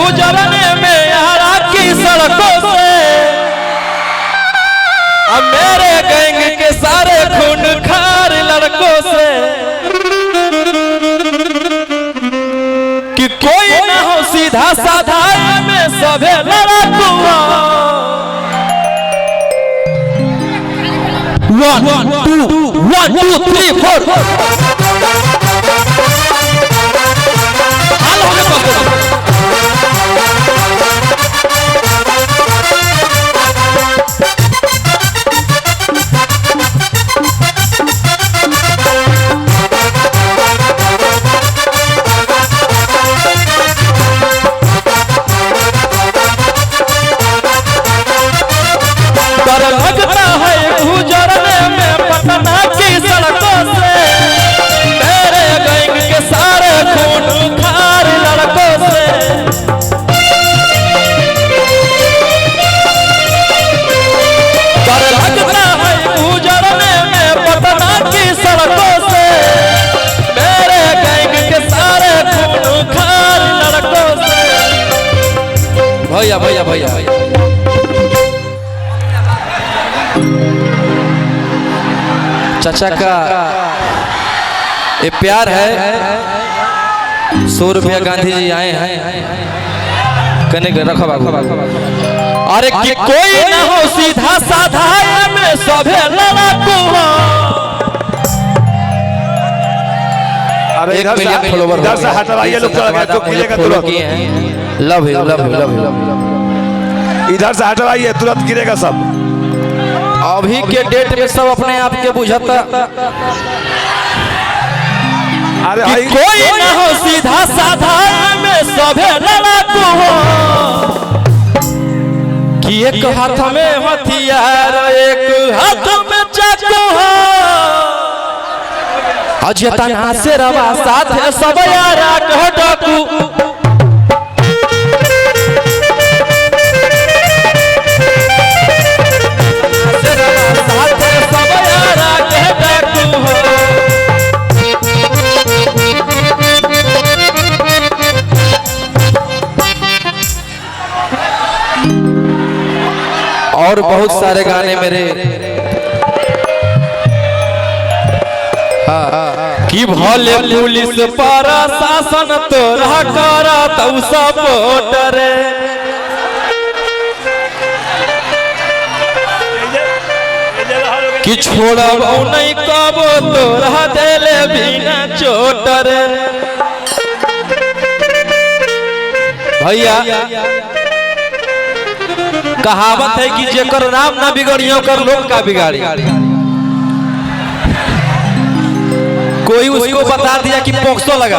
गुजरने में यारा की सड़कों से, अब मेरे गैंग के सारे खून खार लड़कों से, कि कोई ना हो सीधा साधा में सभे लड़ाकू। 1 2 1 2 3 4 लगता है गुजरने में पटना की सड़कों से, मेरे गैंग के सारे खून खार लड़कों से, लगता है गुजरने में पटना की सड़कों से, मेरे गैंग के सारे खून खार लड़कों से। भैया भैया भैया चाचा का ये प्यार है। 100 रुपया गांधी जी आए हैं कने रखो बाबू। अरे कि कोई ना हो सीधा साधा में सभे लड़ाकू। अरे 1 मिलियन फॉलोवर इधर से हटवाइए लोग, तो गिरेगा तुरंत। Love you love you love you. इधर से हटवाइए, तुरंत गिरेगा सब। अभी के डेट में सब अपने आप के बुझता। अरे कोई ना हो सीधा साधा में सभे लड़ाकू हो, कि एक हाथ में हथियार एक हाथ में चाकू हो, अजतना से रवा साथ है सब यारा डाकू। और बहुत सारे गाने मेरे कि भले पुलिस पर शासन तोरा करा तू सपोर्ट रे, कि छोड़ब नहीं कबो तोरा देले बिना चोट रे। भैया कहावत है कि जेकर नाम ना बिगड़ियो कर लोग का बिगाड़ी। कोई उसको बता दिया कि पोक्सो लगा,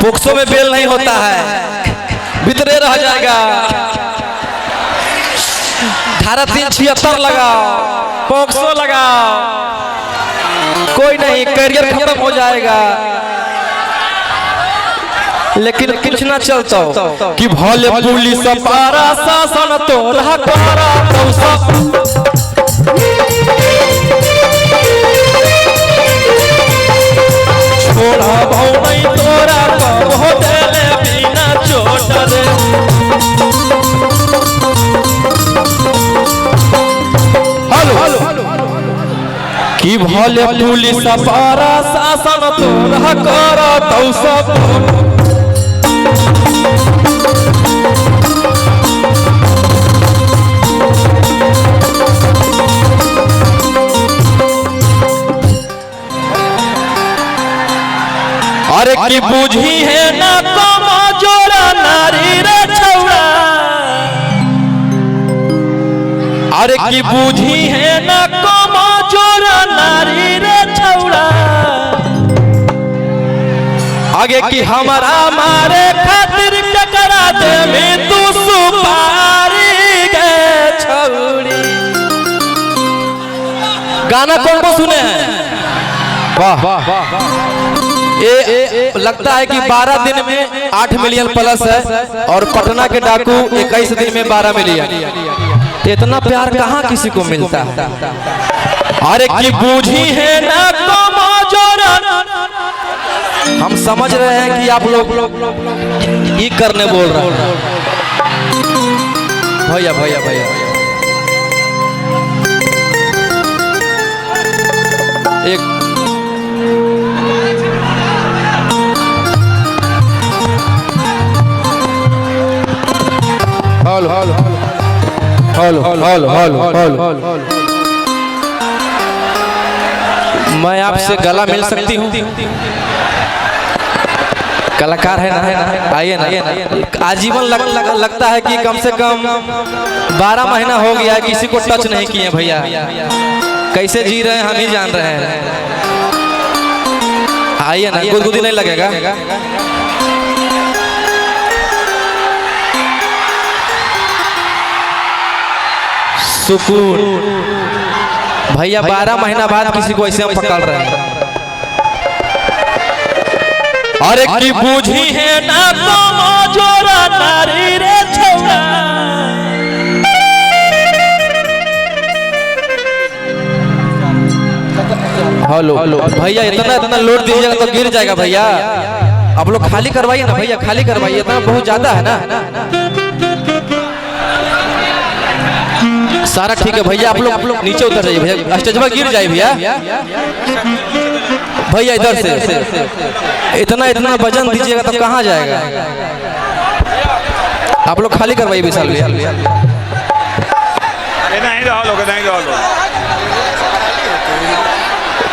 पोक्सो में बेल नहीं होता है, भीतरे रह जाएगा। धारा 376 लगाओ, पोक्सो लगाओ, कोई नहीं, करियर खत्म हो जाएगा। लेकिन कुछ ना चलता कि भले पुलिस पारा शासन तोरा करा तू सब, छोड़ा भाव नहीं तोरा कहो देले बिना चोट रे। हेलो कि भले पुलिस पारा शासन तोरा करा तू सब, अरे की बुझी है ना कमा जोड़ा नारी रे छौड़ा, अरे की बुझी है ना कमा जोड़ा नारी रे छौड़ा, आगे की हमारा मारे खातिर टकरा दे में तू सुपारी गे छौड़ी। गाना कौन को सुने हैं? वाह वाह वाह। ये लगता है कि 12 दिन में 8 मिलियन प्लस है, और पटना के डाकू 21 दिन में 12 मिलियन। इतना प्यार कहाँ किसी को मिलता है। अरे की बूझी है ना कमा जोड़ा हम समझ रहे हैं कि आप लोग ये करने बोल रहे हैं। भैया भैया भैया एक hall hall hall hall hall hall मैं आपसे गला मिल सकती हूँ? कलाकार है ना, आइए ना। आजीवन लगता है कि कम से कम 12 महीना हो गया किसी को टच नहीं किए भैया। कैसे जी रहे हैं हम ही जान रहे हैं। आइए ना, गुदगुदी नहीं लगेगा। सुकून भैया, 12 महीना बाद किसी को ऐसे हम पकड़ रहे हैं। अरे की बूझी है ना तो जोरा नारी रे छोड़ा। हेलो भैया, इतना लोड दीजिएगा तो गिर जाएगा भैया। आप लोग खाली करवाइए ना भैया, खाली करवाइए, इतना बहुत ज्यादा है ना। सारा ठीक है भैया, आप लोग नीचे उतर जाइए भैया, स्टेज पर गिर जाए भैया। भैया इधर से इतना वजन दीजिएगा तो कहाँ जाएगा। आप लोग खाली करवाइए विशाल भैया।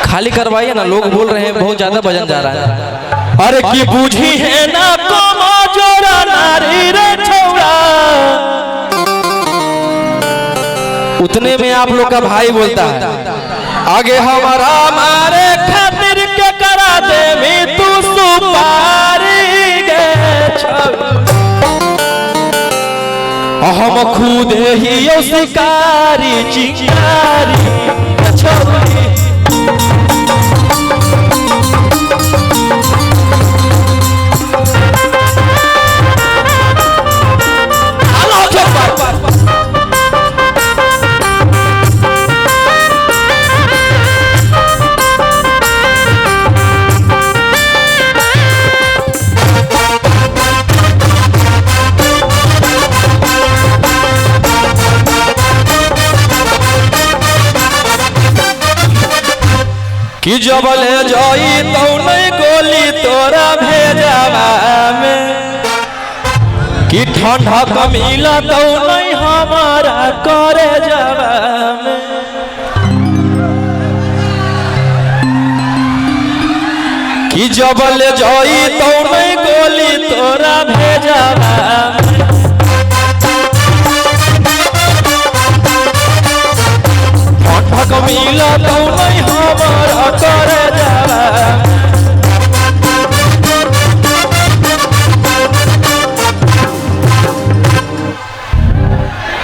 खाली करवाइए ना, लोग बोल रहे हैं बहुत ज्यादा वजन जा रहा है। अरे की बूझी है ना को जोरा नारी रे छोड़ा। उतने में आप लोग का भाई बोलता है, आगे हमारा मारे खातिर के करा दे भी तू सुपारी गे हम खुद ही शिकारी चिंगारी छोड़ी। कि जब ले जाई तो नहीं गोली तोरा भेजावा में, कि ठंडा कमीला तो नहीं हमारा करे जावा में। कि जब ले जाई तो नहीं गोली तोरा